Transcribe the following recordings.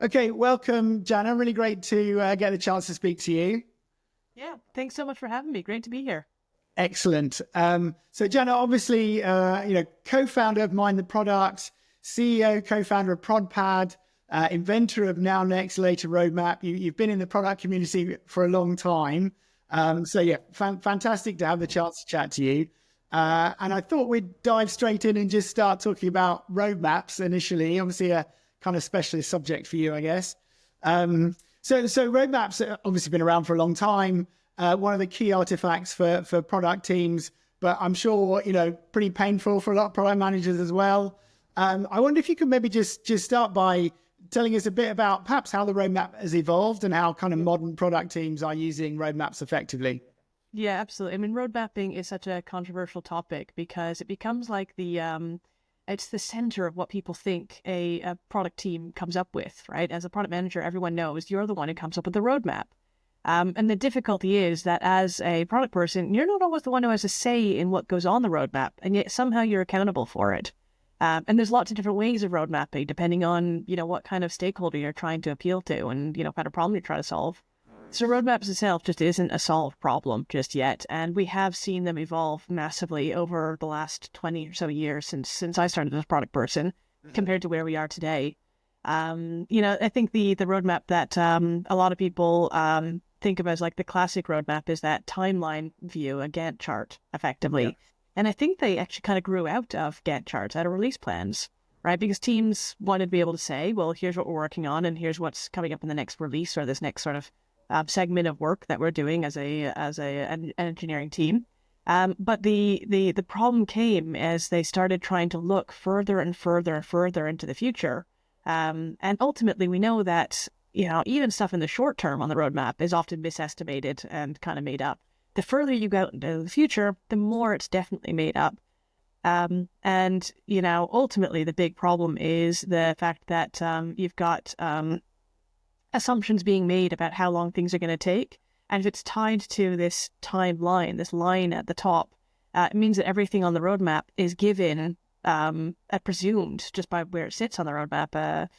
Okay, welcome, Janna. Really great to get the chance to speak to you. Yeah, thanks so much for having me. Great to be here. Excellent. So, Janna, obviously, co-founder of Mind the Product, CEO, co-founder of ProdPad, inventor of Now Next Later Roadmap. You've been in the product community for a long time. Fantastic to have the chance to chat to you. And I thought we'd dive straight in and just start talking about roadmaps initially. Obviously, a kind of specialist subject for you, I guess. So roadmaps have obviously been around for a long time. One of the key artifacts for product teams, but I'm sure, pretty painful for a lot of product managers as well. I wonder if you could maybe just start by telling us a bit about perhaps how the roadmap has evolved and how kind of modern product teams are using roadmaps effectively. Yeah, absolutely. I mean, road mapping is such a controversial topic because it becomes like it's the center of what people think a product team comes up with, right? As a product manager, everyone knows you're the one who comes up with the roadmap. And the difficulty is that as a product person, you're not always the one who has a say in what goes on the roadmap, and yet somehow you're accountable for it. And there's lots of different ways of road mapping, depending on, what kind of stakeholder you're trying to appeal to and, what kind of problem you're trying to solve. So roadmaps itself just isn't a solved problem just yet. And we have seen them evolve massively over the last 20 or so years since I started as a product person compared to where we are today. I think the roadmap that a lot of people think of as like the classic roadmap is that timeline view, a Gantt chart, effectively. Yeah. And I think they actually kind of grew out of Gantt charts, out of release plans, right? Because teams wanted to be able to say, well, here's what we're working on, and here's what's coming up in the next release or this next sort of segment of work that we're doing as an engineering team. But the problem came as they started trying to look further and further and further into the future. And ultimately, we know that even stuff in the short term on the roadmap is often misestimated and kind of made up. The further you go into the future, the more it's definitely made up. Ultimately, the big problem is the fact that you've got assumptions being made about how long things are going to take. And if it's tied to this timeline, this line at the top, it means that everything on the roadmap is given presumed just by where it sits on the roadmap, a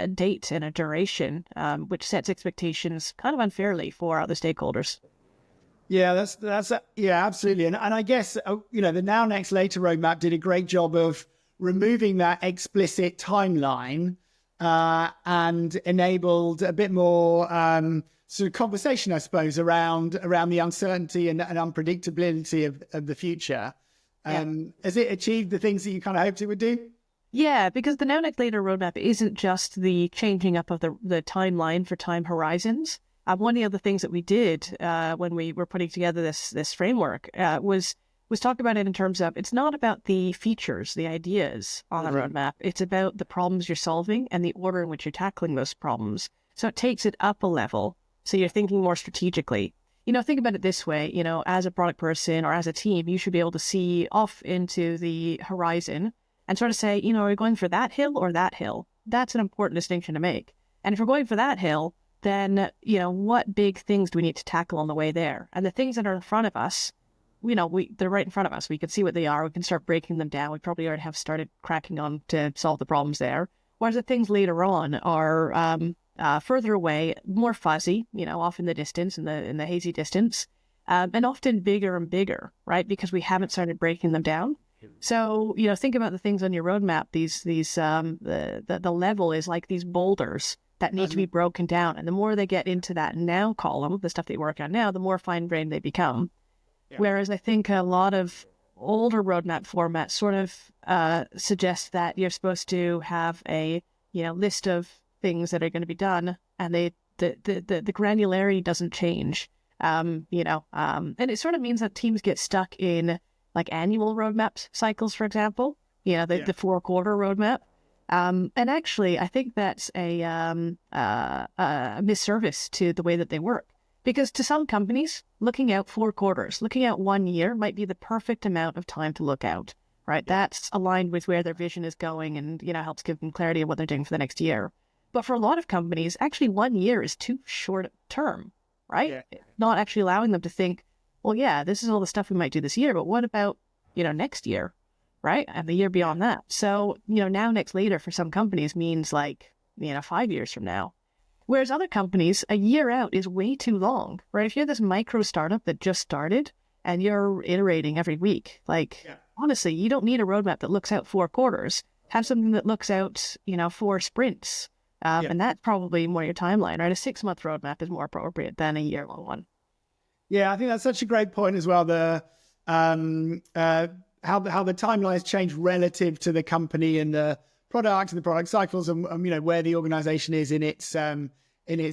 date and a duration, which sets expectations kind of unfairly for other stakeholders. Yeah, absolutely. And I guess, the Now Next Later roadmap did a great job of removing that explicit timeline and enabled a bit more sort of conversation, I suppose, around the uncertainty and unpredictability of the future. Has it achieved the things that you kind of hoped it would do? Yeah, because the Now Next Later roadmap isn't just the changing up of the timeline for time horizons. One of the other things that we did when we were putting together this framework was talk about it in terms of, it's not about the features, the ideas on the roadmap. It's about the problems you're solving and the order in which you're tackling those problems. So it takes it up a level. So you're thinking more strategically. Think about it this way, as a product person or as a team, you should be able to see off into the horizon and sort of say, are we going for that hill or that hill? That's an important distinction to make. And if we're going for that hill, then, what big things do we need to tackle on the way there? And the things that are in front of us, they're right in front of us. We can see what they are. We can start breaking them down. We probably already have started cracking on to solve the problems there. Whereas the things later on are further away, more fuzzy, off in the distance, in the hazy distance, and often bigger and bigger, right? Because we haven't started breaking them down. So, think about the things on your roadmap. The level is like these boulders that need to be broken down. And the more they get into that now column, the stuff they work on now, the more fine-grained they become. Yeah. Whereas I think a lot of older roadmap formats sort of suggest that you're supposed to have a list of things that are going to be done, and the granularity doesn't change. And it sort of means that teams get stuck in like annual roadmap cycles, for example. The 4-quarter roadmap. And actually, I think that's a misservice to the way that they work. Because to some companies, looking out 4 quarters, looking out 1 year might be the perfect amount of time to look out, right? That's aligned with where their vision is going and, helps give them clarity of what they're doing for the next year. But for a lot of companies, actually 1 year is too short term, right? Yeah. Not actually allowing them to think, well, yeah, this is all the stuff we might do this year, but what about, next year, right? And the year beyond that. So, now next later for some companies means like 5 years from now. Whereas other companies, a year out is way too long, right? If you're this micro startup that just started and you're iterating every week, honestly, you don't need a roadmap that looks out 4 quarters. Have something that looks out, 4 sprints. And that's probably more your timeline, right? A 6-month roadmap is more appropriate than a year-long one. Yeah, I think that's such a great point as well. The how the timelines change relative to the company and the product and the product cycles, and where the organization is in its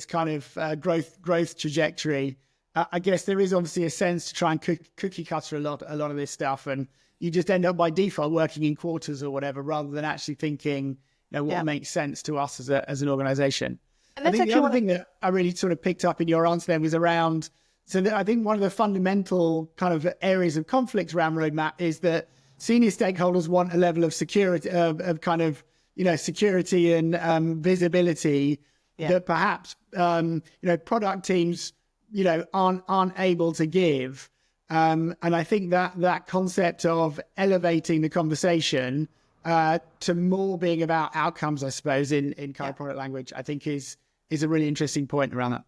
kind of growth trajectory. I guess there is obviously a sense to try and cookie cutter a lot of this stuff, and you just end up by default working in quarters or whatever, rather than actually thinking, what makes sense to us as an organization. And I think the other thing that I really sort of picked up in your answer then was around. So I think one of the fundamental kind of areas of conflict around roadmap is that senior stakeholders want a level of security, of kind of, security and visibility that perhaps, product teams, aren't able to give. And I think that concept of elevating the conversation to more being about outcomes, I suppose, in kind of product language, I think is a really interesting point around that.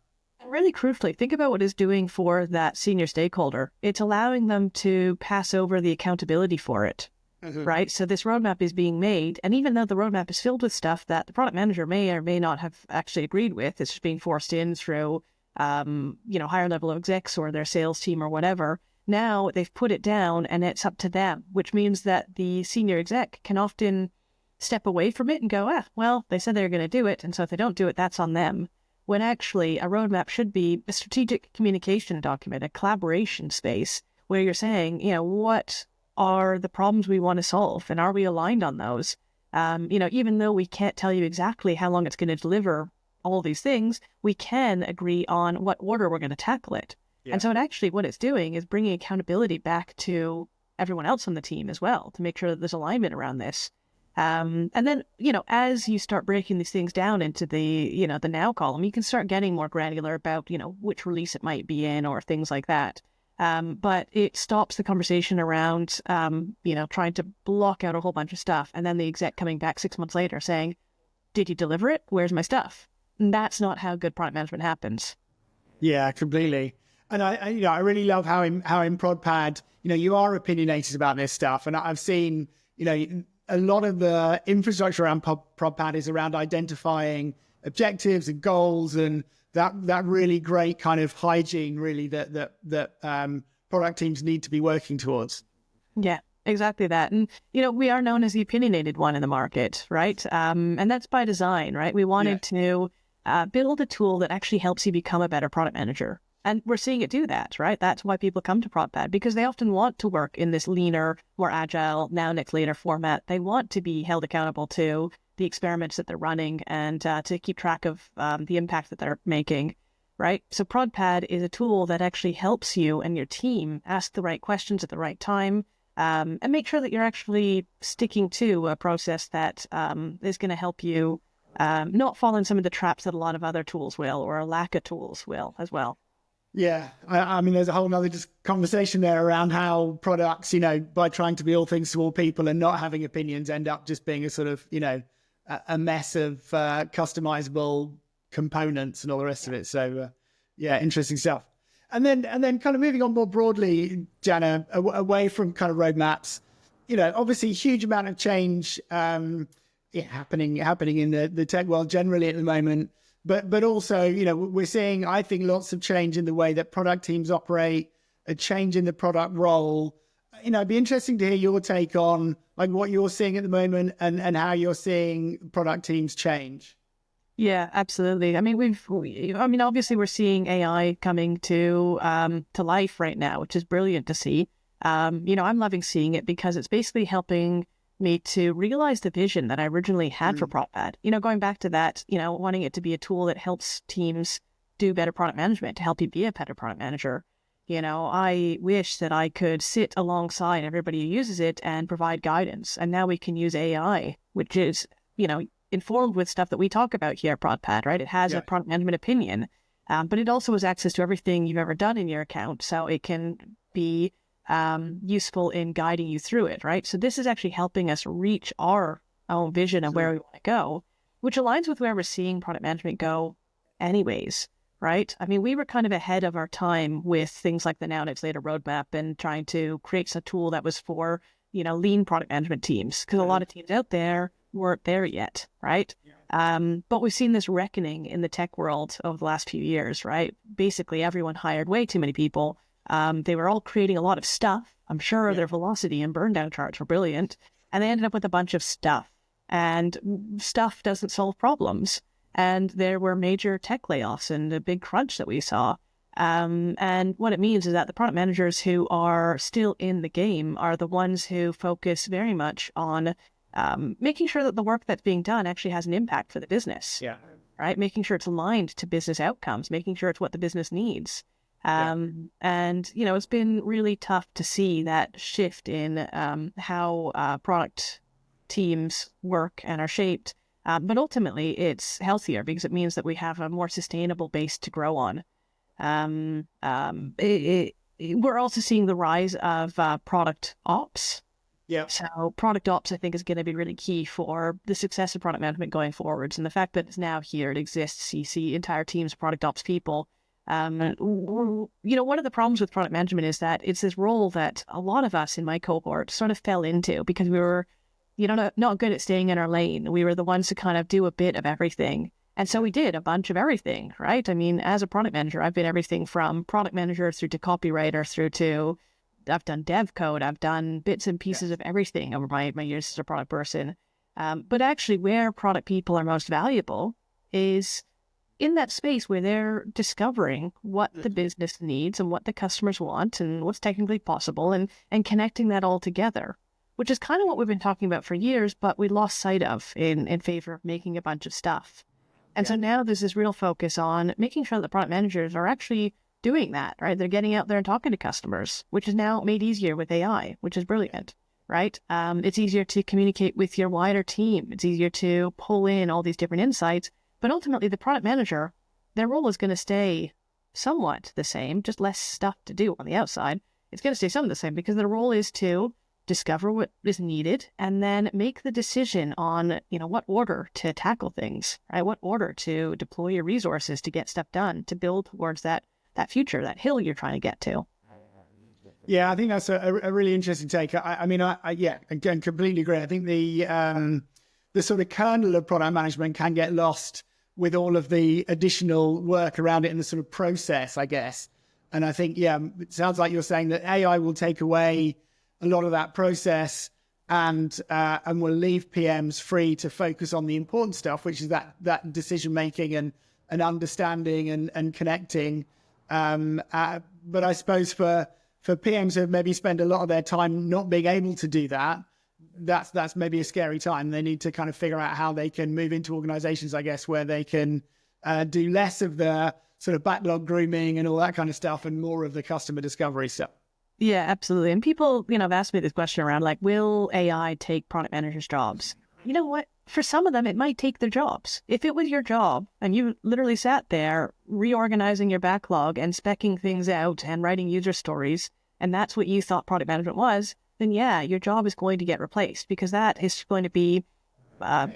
Really crucially, think about what it's doing for that senior stakeholder. It's allowing them to pass over the accountability for it, right? So this roadmap is being made, and even though the roadmap is filled with stuff that the product manager may or may not have actually agreed with, it's just being forced in through, higher level execs or their sales team or whatever. Now they've put it down and it's up to them, which means that the senior exec can often step away from it and go, well, they said they were going to do it, and so if they don't do it, that's on them. When actually a roadmap should be a strategic communication document, a collaboration space where you're saying, what are the problems we want to solve and are we aligned on those? Even though we can't tell you exactly how long it's going to deliver all these things, we can agree on what order we're going to tackle it. Yeah. And so what it's doing is bringing accountability back to everyone else on the team as well to make sure that there's alignment around this. And then, as you start breaking these things down into the, the now column, you can start getting more granular about, which release it might be in or things like that. But it stops the conversation around, trying to block out a whole bunch of stuff. And then the exec coming back 6 months later saying, did you deliver it? Where's my stuff? And that's not how good product management happens. Yeah, completely. And I really love how in ProdPad, you are opinionated about this stuff. And I've seen, a lot of the infrastructure around ProdPad is around identifying objectives and goals, and that really great kind of hygiene, really, that product teams need to be working towards. Yeah, exactly that. And, we are known as the opinionated one in the market, right? And that's by design, right? We wanted to build a tool that actually helps you become a better product manager. And we're seeing it do that, right? That's why people come to ProdPad, because they often want to work in this leaner, more agile, now, next, later format. They want to be held accountable to the experiments that they're running and to keep track of the impact that they're making, right? So ProdPad is a tool that actually helps you and your team ask the right questions at the right time and make sure that you're actually sticking to a process that is going to help you not fall in some of the traps that a lot of other tools will, or a lack of tools will as well. Yeah, I mean, there's a whole nother conversation there around how products, by trying to be all things to all people and not having opinions, end up just being a sort of, a mess of customizable components and all the rest of it. So, interesting stuff. And then kind of moving on more broadly, Janna, away from kind of roadmaps, obviously huge amount of change happening in the tech world generally at the moment. But also, we're seeing, I think, lots of change in the way that product teams operate, a change in the product role. It'd be interesting to hear your take on like what you're seeing at the moment and how you're seeing product teams change. Yeah, absolutely. I mean, obviously we're seeing AI coming to life right now, which is brilliant to see. I'm loving seeing it because it's basically helping me to realize the vision that I originally had for ProdPad. Going back to that, wanting it to be a tool that helps teams do better product management, to help you be a better product manager. I wish that I could sit alongside everybody who uses it and provide guidance. And now we can use AI, which is, informed with stuff that we talk about here at ProdPad, right? It has a product management opinion, but it also has access to everything you've ever done in your account. So it can be useful in guiding you through it, right? So this is actually helping us reach our own vision of where we want to go. which aligns with where we're seeing product management go anyways, right? I mean, we were kind of ahead of our time with things like the Now Next Later roadmap and trying to create a tool that was for, lean product management teams, because a lot of teams out there weren't there yet, right? But we've seen this reckoning in the tech world over the last few years, right? Basically, everyone hired way too many people. They were all creating a lot of stuff. I'm sure their velocity and burn down charts were brilliant. And they ended up with a bunch of stuff. And stuff doesn't solve problems. And there were major tech layoffs and a big crunch that we saw. And what it means is that the product managers who are still in the game are the ones who focus very much on making sure that the work that's being done actually has an impact for the business. Yeah. Right? Making sure it's aligned to business outcomes, making sure it's what the business needs. And, it's been really tough to see that shift in how product teams work and are shaped. But ultimately, it's healthier because it means that we have a more sustainable base to grow on. We're also seeing the rise of product ops. Yeah. So product ops, I think, is going to be really key for the success of product management going forwards. And the fact that it's now here, it exists, you see entire teams of product ops people. One of the problems with product management is that it's this role that a lot of us in my cohort sort of fell into because we were, not good at staying in our lane. We were the ones to kind of do a bit of everything. And so we did a bunch of everything, right? I mean, as a product manager, I've been everything from product manager through to copywriter through to I've done dev code. I've done bits and pieces of everything over my years as a product person. But actually where product people are most valuable is in that space where they're discovering what the business needs and what the customers want and what's technically possible and connecting that all together, which is kind of what we've been talking about for years, but we lost sight of in favor of making a bunch of stuff. And so now there's this real focus on making sure that the product managers are actually doing that, right? They're getting out there and talking to customers, which is now made easier with AI, which is brilliant, right? It's easier to communicate with your wider team. It's easier to pull in all these different insights. But ultimately, the product manager, their role is going to stay somewhat the same, just less stuff to do on the outside. It's going to stay somewhat the same because their role is to discover what is needed and then make the decision on, what order to tackle things, right? What order to deploy your resources to get stuff done, to build towards that future, that hill you're trying to get to. Yeah, I think that's a really interesting take. I mean, again, completely agree. I think the sort of kernel of product management can get lost with all of the additional work around it and the sort of process, I guess. And I think, it sounds like you're saying that AI will take away a lot of that process and will leave PMs free to focus on the important stuff, which is that decision making and understanding and connecting. But I suppose for PMs who maybe spend a lot of their time not being able to do that, that's maybe a scary time. They need to kind of figure out how they can move into organizations, I guess, where they can do less of the sort of backlog grooming and all that kind of stuff and more of the customer discovery stuff. Yeah, absolutely. And people, have asked me this question around like, will AI take product managers' jobs? You know what? For some of them, it might take their jobs. If it was your job and you literally sat there reorganizing your backlog and speccing things out and writing user stories, and that's what you thought product management was, then yeah, your job is going to get replaced because that is going to be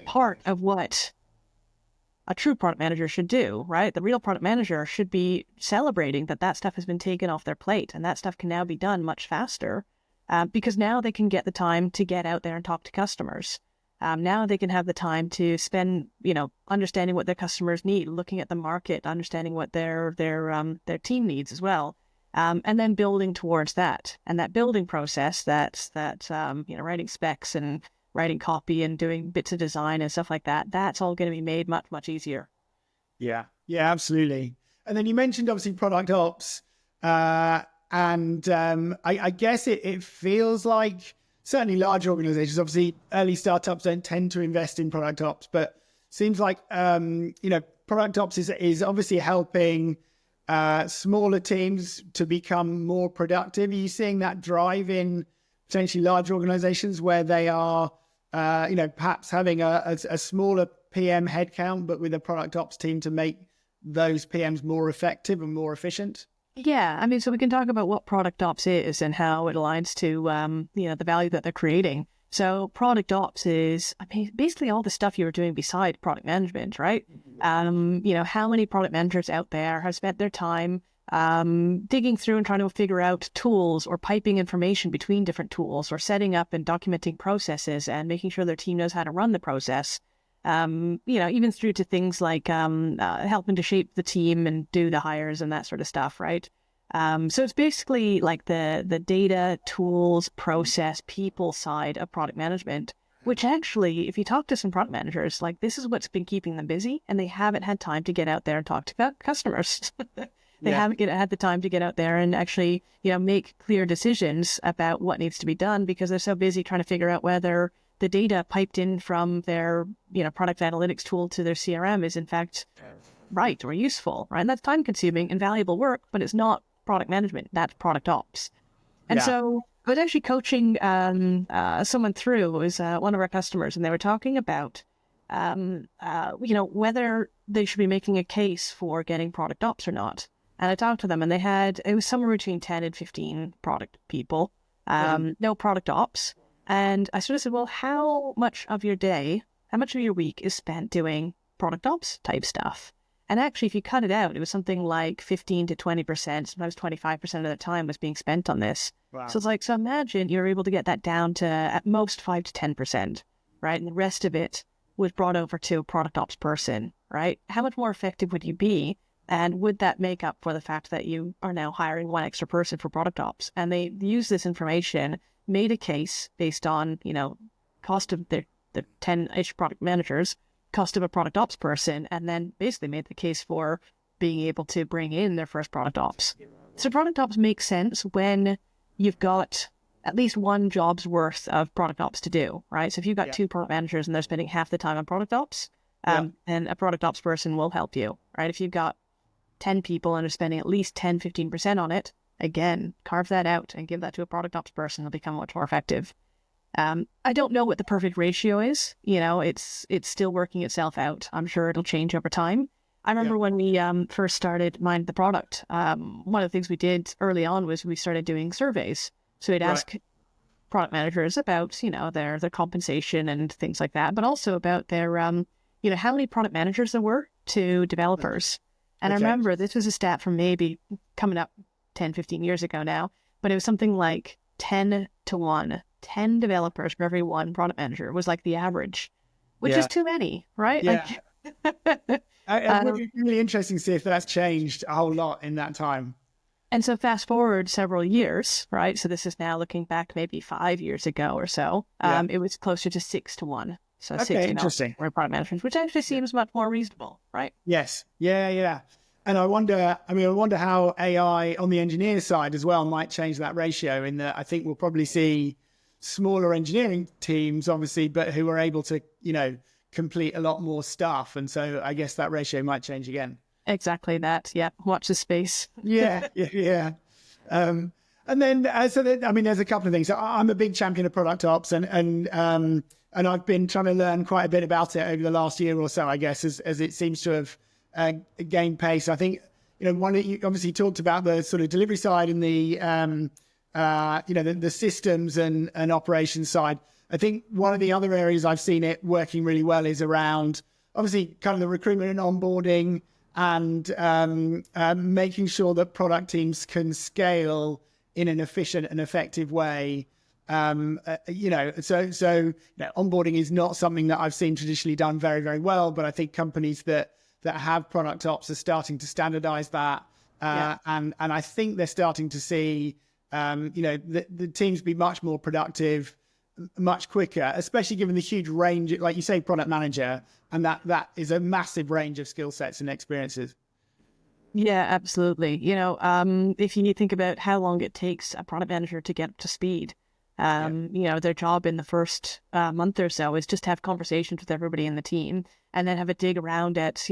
part of what a true product manager should do, right? The real product manager should be celebrating that stuff has been taken off their plate and that stuff can now be done much faster because now they can get the time to get out there and talk to customers. Now they can have the time to spend, understanding what their customers need, looking at the market, understanding what their team needs as well, and then building towards that. And that building process, writing specs and writing copy and doing bits of design and stuff like that, that's all going to be made much, much easier. Yeah, absolutely. And then you mentioned obviously product ops, and I guess it feels like certainly large organizations, obviously early startups don't tend to invest in product ops, but seems like, product ops is obviously helping smaller teams to become more productive. Are you seeing that drive in potentially large organizations where they are, perhaps having a smaller PM headcount, but with a product ops team to make those PMs more effective and more efficient? Yeah, I mean, so we can talk about what product ops is and how it aligns to, the value that they're creating. So product ops is, I mean, basically all the stuff you were doing beside product management, right? How many product managers out there have spent their time digging through and trying to figure out tools or piping information between different tools or setting up and documenting processes and making sure their team knows how to run the process. Even through to things like helping to shape the team and do the hires and that sort of stuff, right? So it's basically like the data, tools, process, people side of product management, which actually, if you talk to some product managers, like this is what's been keeping them busy, and they haven't had time to get out there and talk to customers. They haven't had the time to get out there and actually, make clear decisions about what needs to be done because they're so busy trying to figure out whether the data piped in from their, product analytics tool to their CRM is in fact right or useful, right? And that's time consuming and valuable work, but it's not product management, that's product ops. And so I was actually coaching someone through, it was one of our customers, and they were talking about, whether they should be making a case for getting product ops or not. And I talked to them and it was somewhere between 10 and 15 product people, no product ops. And I sort of said, well, how much of your day, how much of your week is spent doing product ops type stuff? And actually, if you cut it out, it was something like 15 to 20%, sometimes 25% of the time was being spent on this. Wow. So it's like, so imagine you're able to get that down to at most 5 to 10%, right? And the rest of it was brought over to a product ops person, right? How much more effective would you be? And would that make up for the fact that you are now hiring one extra person for product ops? And they used this information, made a case based on, cost of the 10-ish product managers, cost of a product ops person, and then basically made the case for being able to bring in their first product ops. So product ops makes sense when you've got at least one job's worth of product ops to do, right? So if you've got two product managers and they're spending half the time on product ops, then a product ops person will help you, right? If you've got 10 people and are spending at least 10, 15% on it, again, carve that out and give that to a product ops person. It'll become much more effective. I don't know what the perfect ratio is. It's still working itself out. I'm sure it'll change over time. I remember when we first started Mind the Product, one of the things we did early on was we started doing surveys. So we'd ask product managers about, their compensation and things like that, but also about their, how many product managers there were to developers. And I remember this was a stat from maybe coming up 10, 15 years ago now, but it was something like 10 to 1. 10 developers for every one product manager was like the average, which is too many, right? Yeah. It would be really interesting to see if that's changed a whole lot in that time. And so fast forward several years, right? So this is now looking back maybe 5 years ago or so. It was closer to 6 to 1. So 6 interesting. For product management, which actually seems much more reasonable, right? Yes. Yeah. And I wonder how AI on the engineer side as well might change that ratio, in that I think we'll probably see smaller engineering teams, obviously, but who are able to, complete a lot more stuff. And so I guess that ratio might change again. Exactly that. Yeah. Watch the space. Yeah. And then, there's a couple of things. I'm a big champion of product ops, and I've been trying to learn quite a bit about it over the last year or so, I guess, as it seems to have gained pace. I think, you obviously talked about the sort of delivery side and the, the systems and operations side. I think one of the other areas I've seen it working really well is around, obviously, kind of the recruitment and onboarding, and making sure that product teams can scale in an efficient and effective way. Onboarding is not something that I've seen traditionally done very, very well, but I think companies that have product ops are starting to standardize that. And I think they're starting to see, the teams be much more productive, much quicker, especially given the huge range, like you say, product manager, and that is a massive range of skill sets and experiences. Yeah, absolutely. If you think about how long it takes a product manager to get up to speed, their job in the first month or so is just to have conversations with everybody in the team and then have a dig around at,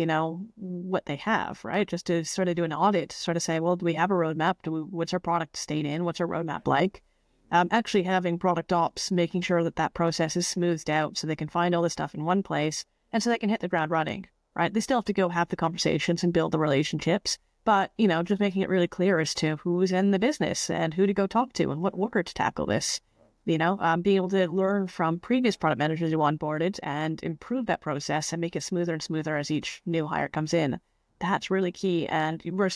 what they have, right? Just to sort of do an audit, sort of say, well, do we have a roadmap? What's our product state in? What's our roadmap like? Actually having product ops, making sure that process is smoothed out so they can find all this stuff in one place and so they can hit the ground running, right? They still have to go have the conversations and build the relationships, but, just making it really clear as to who's in the business and who to go talk to and what order to tackle this. being able to learn from previous product managers who onboarded and improve that process and make it smoother and smoother as each new hire comes in. That's really key. And we're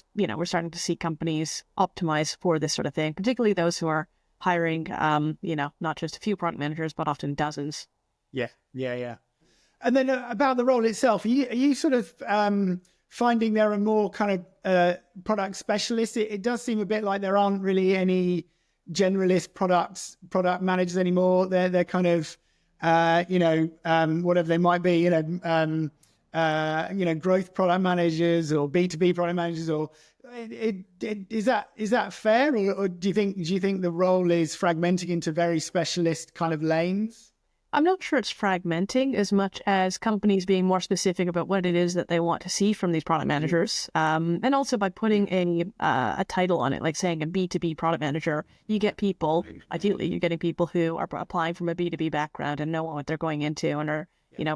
starting to see companies optimize for this sort of thing, particularly those who are hiring, not just a few product managers, but often dozens. Yeah. And then about the role itself, are you sort of finding there are more kind of product specialists? It does seem a bit like there aren't really any generalist product managers anymore. They're kind of, whatever they might be, growth product managers or B2B product managers, or is that fair, or do you think the role is fragmenting into very specialist kind of lanes? I'm not sure it's fragmenting as much as companies being more specific about what it is that they want to see from these product managers. And also by putting a title on it, like saying a B2B product manager, you get people, ideally you're getting people who are applying from a B2B background and know what they're going into and are,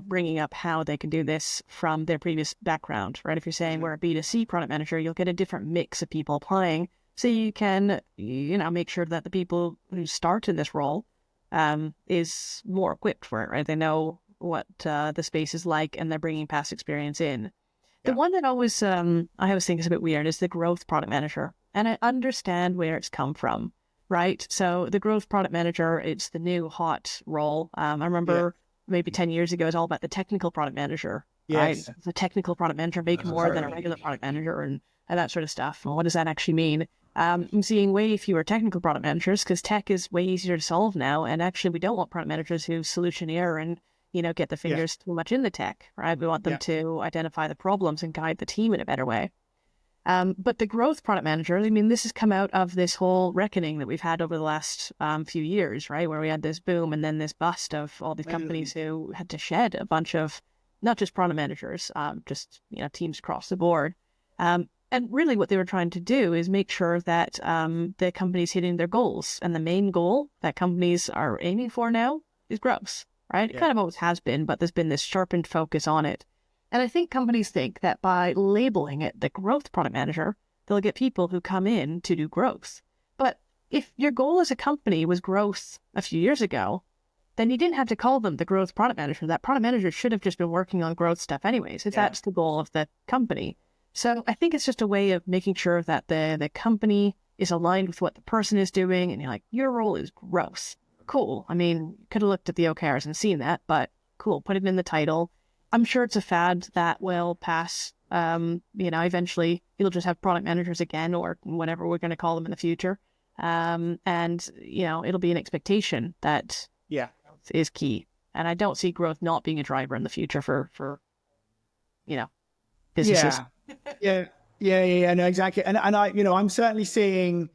bringing up how they can do this from their previous background, right? If you're saying we're a B2C product manager, you'll get a different mix of people applying. So you can, make sure that the people who start in this role is more equipped for it, right? They know what the space is like, and they're bringing past experience in. The one that I always think is a bit weird is the growth product manager, and I understand where it's come from, right? So the growth product manager, it's the new hot role. I remember maybe 10 years ago, it was all about the technical product manager, right? The technical product manager making more than a regular product manager and that sort of stuff. And what does that actually mean? I'm seeing way fewer technical product managers because tech is way easier to solve now. And actually, we don't want product managers who solutioneer and, get the fingers too much in the tech, right? We want them to identify the problems and guide the team in a better way. But the growth product manager, this has come out of this whole reckoning that we've had over the last few years, right? Where we had this boom and then this bust of all these companies who had to shed a bunch of, not just product managers, just, teams across the board. And really what they were trying to do is make sure that the company's hitting their goals. And the main goal that companies are aiming for now is growth, right? It kind of always has been, but there's been this sharpened focus on it. And I think companies think that by labeling it the growth product manager, they'll get people who come in to do growth. But if your goal as a company was growth a few years ago, then you didn't have to call them the growth product manager. That product manager should have just been working on growth stuff anyways, if that's the goal of the company. So I think it's just a way of making sure that the company is aligned with what the person is doing. And you're like, your role is growth. Cool. Could have looked at the OKRs and seen that, but cool. Put it in the title. I'm sure it's a fad that will pass. Eventually you'll just have product managers again, or whatever we're going to call them in the future. And it'll be an expectation that is key. And I don't see growth not being a driver in the future for businesses. Yeah, no, exactly. And I'm certainly seeing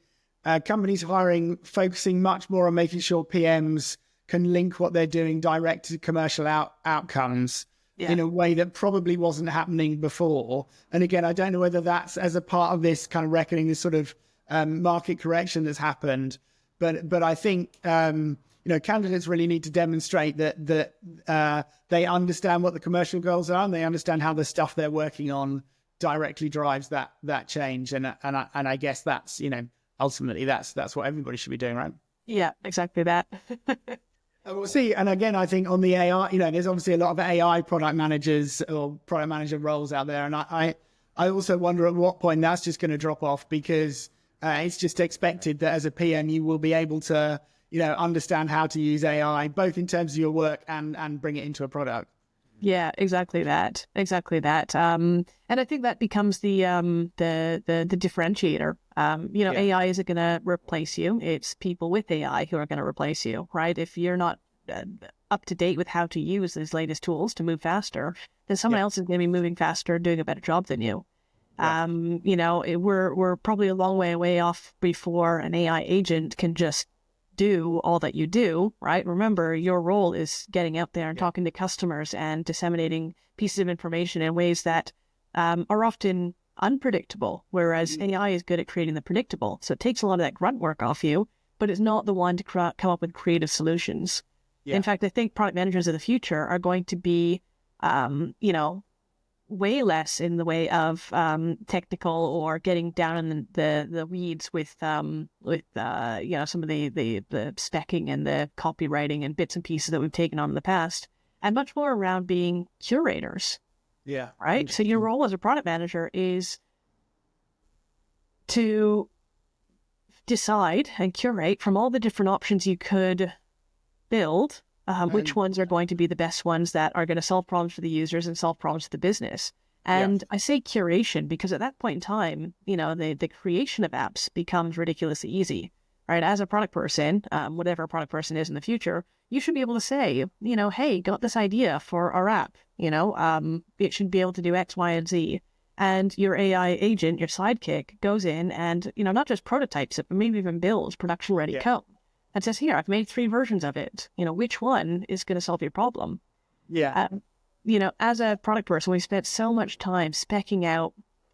companies focusing much more on making sure PMs can link what they're doing direct to commercial outcomes in a way that probably wasn't happening before. And again, I don't know whether that's as a part of this kind of reckoning, this sort of market correction that's happened. But I think candidates really need to demonstrate that they understand what the commercial goals are, and they understand how the stuff they're working on directly drives that change. And I guess that's ultimately that's what everybody should be doing, right? Yeah, exactly that. We'll see. And again, I think on the AI, there's obviously a lot of AI product managers or product manager roles out there, and I also wonder at what point that's just going to drop off, because it's just expected that as a PM you will be able to understand how to use AI both in terms of your work and bring it into a product. Yeah, exactly that. And I think that becomes the differentiator. AI isn't going to replace you. It's people with AI who are going to replace you, right? If you're not up to date with how to use these latest tools to move faster, then someone else is going to be moving faster, doing a better job than you. We're probably a long way away off before an AI agent can just do all that you do, right? Remember, your role is getting out there and talking to customers and disseminating pieces of information in ways that are often unpredictable, whereas AI is good at creating the predictable. So it takes a lot of that grunt work off you, but it's not the one to come up with creative solutions. In fact, I think product managers of the future are going to be, way less in the way of technical or getting down in the weeds with some of the specking and the copywriting and bits and pieces that we've taken on in the past, and much more around being curators. Yeah. Right. So your role as a product manager is to decide and curate from all the different options you could build, which ones are going to be the best ones that are going to solve problems for the users and solve problems for the business. And I say curation because at that point in time, the creation of apps becomes ridiculously easy, right? As a product person, whatever a product person is in the future, you should be able to say, hey, got this idea for our app, it should be able to do X, Y, and Z. And your AI agent, your sidekick, goes in and, not just prototypes it, but maybe even builds production-ready code and says, here, I've made 3 versions of it. Which one is going to solve your problem? Yeah. As a product person, we spent so much time specking out,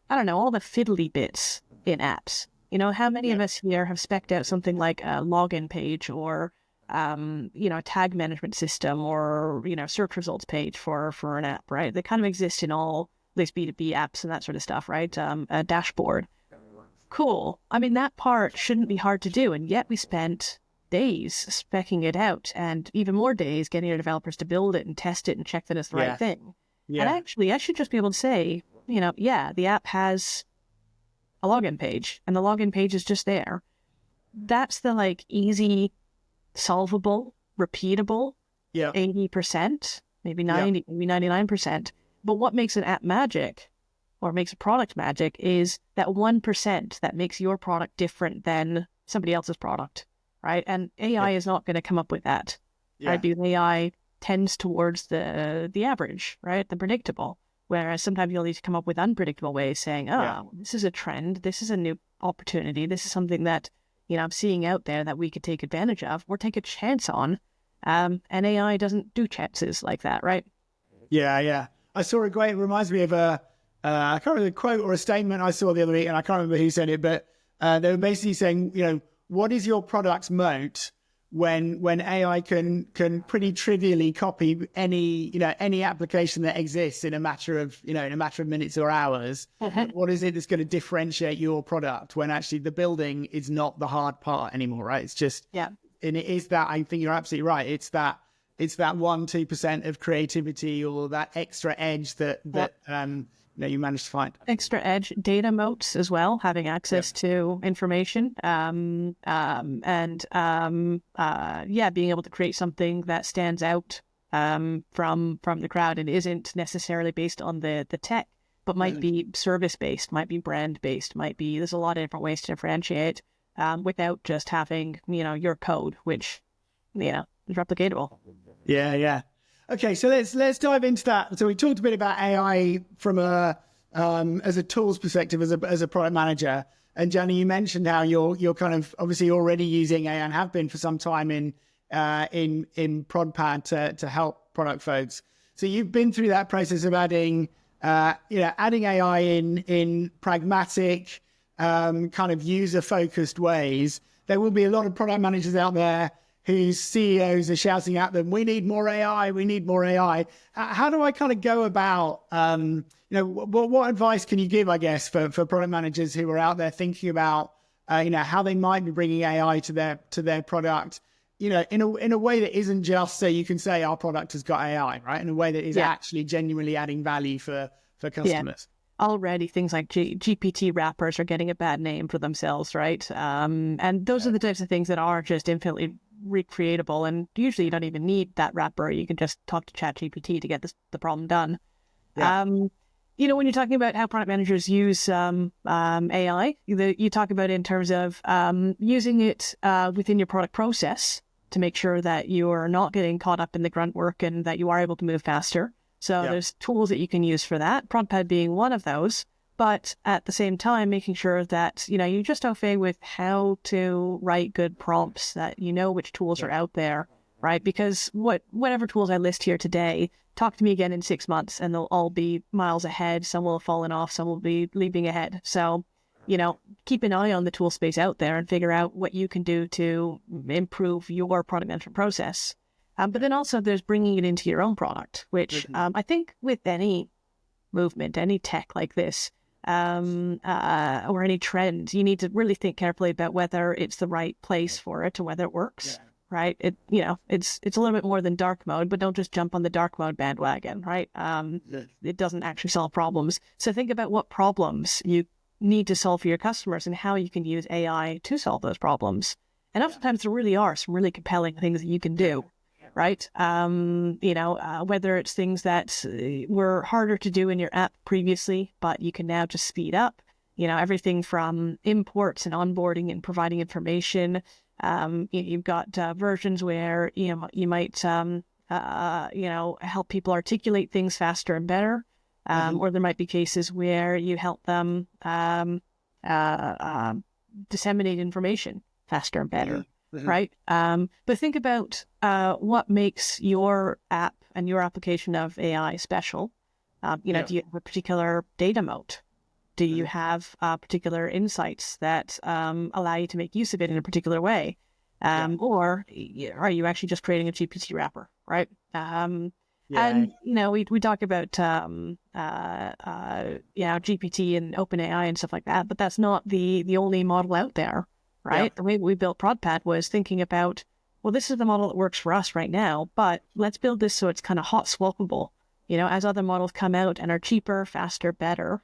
all the fiddly bits in apps. How many of us here have specced out something like a login page or, a tag management system or, search results page for an app, right? They kind of exist in all these B2B apps and that sort of stuff, right? A dashboard. Cool. That part shouldn't be hard to do. And yet we spent days specking it out and even more days getting our developers to build it and test it and check that it's the right thing. Yeah. And actually, I should just be able to say, the app has a login page and the login page is just there. That's the easy, solvable, repeatable 80%, maybe 90, maybe 99%. But what makes an app magic or makes a product magic is that 1% that makes your product different than somebody else's product, right? And AI is not going to come up with that, right? Because AI tends towards the average, right? The predictable. Whereas sometimes you'll need to come up with unpredictable ways saying, this is a trend, this is a new opportunity, this is something that, I'm seeing out there that we could take advantage of or take a chance on. And AI doesn't do chances like that, right? Yeah. I saw it reminds me of I can't remember the quote or a statement I saw the other week, and I can't remember who said it, but they were basically saying, what is your product's moat when AI can pretty trivially copy any application that exists in a matter of minutes or hours? What is it that's going to differentiate your product when actually the building is not the hard part anymore, right? It's just, and it is that, I think you're absolutely right. It's that 1-2% of creativity or that extra edge that you managed to find. Extra edge, data moats as well, having access to information, being able to create something that stands out from the crowd and isn't necessarily based on the tech, but might be service based, might be brand based, there's a lot of different ways to differentiate without just having your code, which is replicatable. Yeah. Okay, so let's dive into that. So we talked a bit about AI from as a tools perspective, as a product manager. And Janna, you mentioned how you're kind of obviously already using AI and have been for some time in ProdPad to help product folks. So you've been through that process of adding AI in pragmatic, kind of user-focused ways. There will be a lot of product managers out there whose CEOs are shouting at them, we need more AI, we need more AI. How do I kind of go about, what advice can you give, I guess, for product managers who are out there thinking about, how they might be bringing AI to their product, in a way that isn't just so you can say our product has got AI, right? In a way that is actually genuinely adding value for customers. Already things like GPT wrappers are getting a bad name for themselves, right? And those are the types of things that are just infinitely recreatable, and usually you don't even need that wrapper. You can just talk to ChatGPT to get the problem done. When you're talking about how product managers use AI, you talk about it in terms of using it within your product process to make sure that you're not getting caught up in the grunt work and that you are able to move faster. So there's tools that you can use for that, ProdPad being one of those. But at the same time, making sure that, you're just au fait with how to write good prompts, that which tools are out there, right? Because whatever tools I list here today, talk to me again in 6 months and they'll all be miles ahead. Some will have fallen off, some will be leaping ahead. So, keep an eye on the tool space out there and figure out what you can do to improve your product management process. But then also there's bringing it into your own product, which I think with any movement, any tech like this, or any trend, you need to really think carefully about whether it's the right place for it and whether it works. Yeah. Right? It's a little bit more than dark mode, but don't just jump on the dark mode bandwagon, right? It doesn't actually solve problems. So think about what problems you need to solve for your customers and how you can use AI to solve those problems. And oftentimes there really are some really compelling things that you can do, right? Whether it's things that were harder to do in your app previously, but you can now just speed up, everything from imports and onboarding and providing information. You've got versions where you might help people articulate things faster and better, or there might be cases where you help them disseminate information faster and better, right? But think about what makes your app and your application of AI special. Do you have a particular data moat? Do you have particular insights that allow you to make use of it in a particular way? Or are you actually just creating a GPT wrapper, right? And, we talk about, GPT and OpenAI and stuff like that, but that's not the only model out there, right? Yeah. The way we built ProdPad was thinking about, well, this is the model that works for us right now, but let's build this so it's kind of hot swappable. As other models come out and are cheaper, faster, better,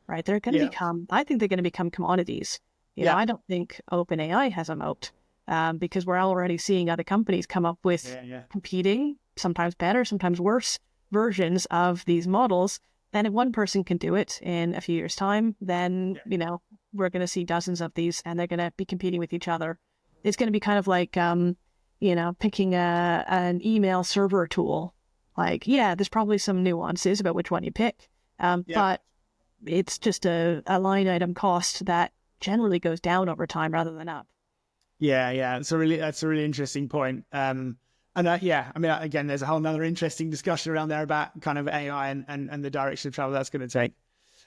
right? They're going to I think they're going to become commodities. I don't think OpenAI has a moat because we're already seeing other companies come up with competing, sometimes better, sometimes worse versions of these models. And if one person can do it in a few years' time, then, we're going to see dozens of these and they're going to be competing with each other. It's going to be kind of like, picking an email server tool. Like, there's probably some nuances about which one you pick. But it's just a line item cost that generally goes down over time rather than up. That's a really interesting point. Again, there's a whole nother interesting discussion around there about kind of AI and the direction of travel that's going to take.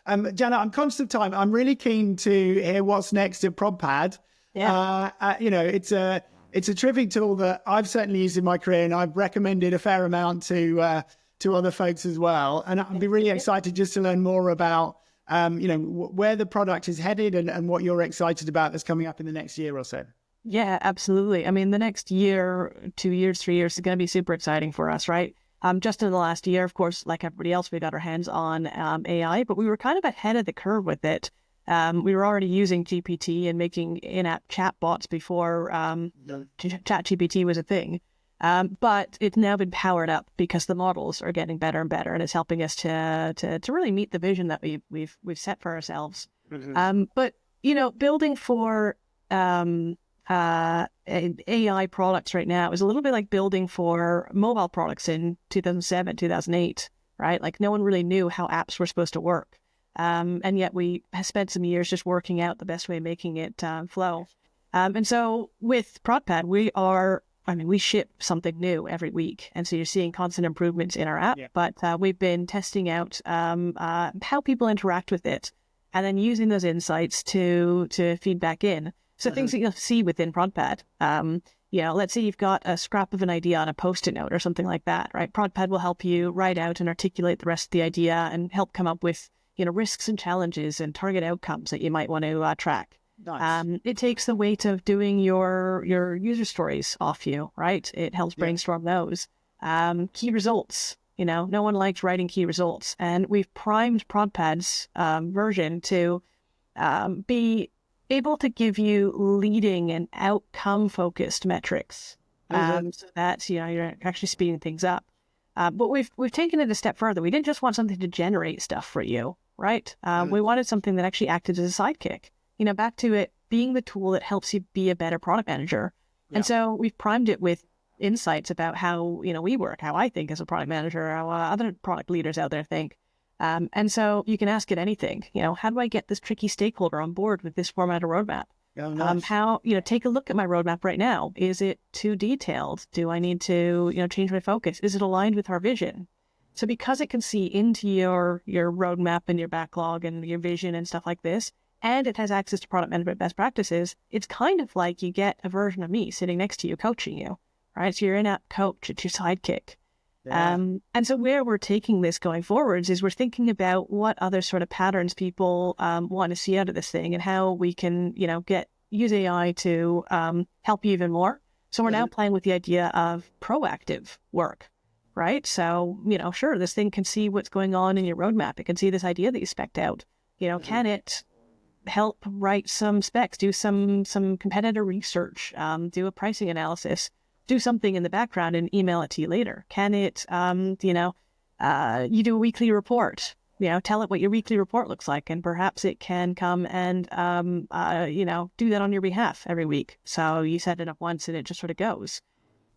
Janna, I'm conscious of time. I'm really keen to hear what's next at ProdPad. It's a terrific tool that I've certainly used in my career, and I've recommended a fair amount to other folks as well. And I'd be really excited just to learn more about, where the product is headed and what you're excited about that's coming up in the next year or so. Yeah, absolutely. I mean, the next year, 2 years, 3 years is going to be super exciting for us, right? Just in the last year, of course, like everybody else, we got our hands on AI, but we were kind of ahead of the curve with it. We were already using GPT and making in-app chatbots before ChatGPT was a thing. But it's now been powered up because the models are getting better and better, and it's helping us to really meet the vision that we've set for ourselves. But building for AI products right now is a little bit like building for mobile products in 2007, 2008, right? Like no one really knew how apps were supposed to work. And yet we have spent some years just working out the best way of making it flow. And so with ProdPad, we ship something new every week. And so you're seeing constant improvements in our app, but we've been testing out how people interact with it and then using those insights to feed back in. So things that you'll see within ProdPad, let's say you've got a scrap of an idea on a Post-it note or something like that, right? ProdPad will help you write out and articulate the rest of the idea and help come up with, risks and challenges and target outcomes that you might want to track. Nice. It takes the weight of doing your user stories off you, right? It helps brainstorm those. Key results, no one likes writing key results. And we've primed ProdPad's version to be able to give you leading and outcome-focused metrics, so that you're actually speeding things up. But we've taken it a step further. We didn't just want something to generate stuff for you, right? We wanted something that actually acted as a sidekick. Back to it being the tool that helps you be a better product manager. And so we've primed it with insights about how we work, how I think as a product manager, how other product leaders out there think. And so you can ask it anything, how do I get this tricky stakeholder on board with this format of roadmap? Oh, nice. Take a look at my roadmap right now. Is it too detailed? Do I need to, change my focus? Is it aligned with our vision? So because it can see into your roadmap and your backlog and your vision and stuff like this, and it has access to product management best practices, it's kind of like you get a version of me sitting next to you, coaching you, right? So you're in-app coach, it's your sidekick. And so where we're taking this going forwards is we're thinking about what other sort of patterns people want to see out of this thing and how we can, use AI to help you even more. So we're now playing with the idea of proactive work, right? So, sure, this thing can see what's going on in your roadmap. It can see this idea that you spec'd out. Can it help write some specs, do some competitor research, do a pricing analysis, do something in the background and email it to you later? Can it, you do a weekly report, tell it what your weekly report looks like, and perhaps it can come and, do that on your behalf every week. So you set it up once and it just sort of goes.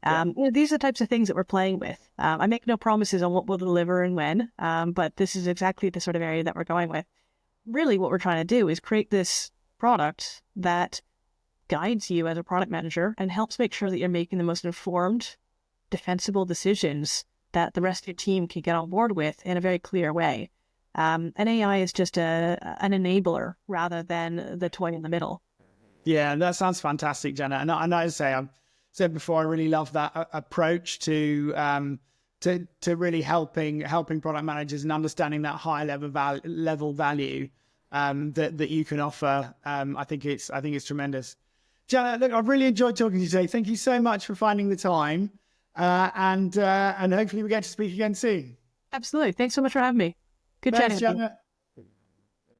These are the types of things that we're playing with. I make no promises on what we'll deliver and when, but this is exactly the sort of area that we're going with. Really what we're trying to do is create this product that guides you as a product manager and helps make sure that you're making the most informed, defensible decisions that the rest of your team can get on board with in a very clear way. And AI is just an enabler rather than the toy in the middle. Yeah, that sounds fantastic, Janna. And I say, I've said before, I really love that approach to really helping product managers and understanding that high level value that you can offer. I think it's tremendous. Janna, look, I've really enjoyed talking to you today. Thank you so much for finding the time, and hopefully we get to speak again soon. Absolutely. Thanks so much for having me. Good chatting. Thanks, Janna.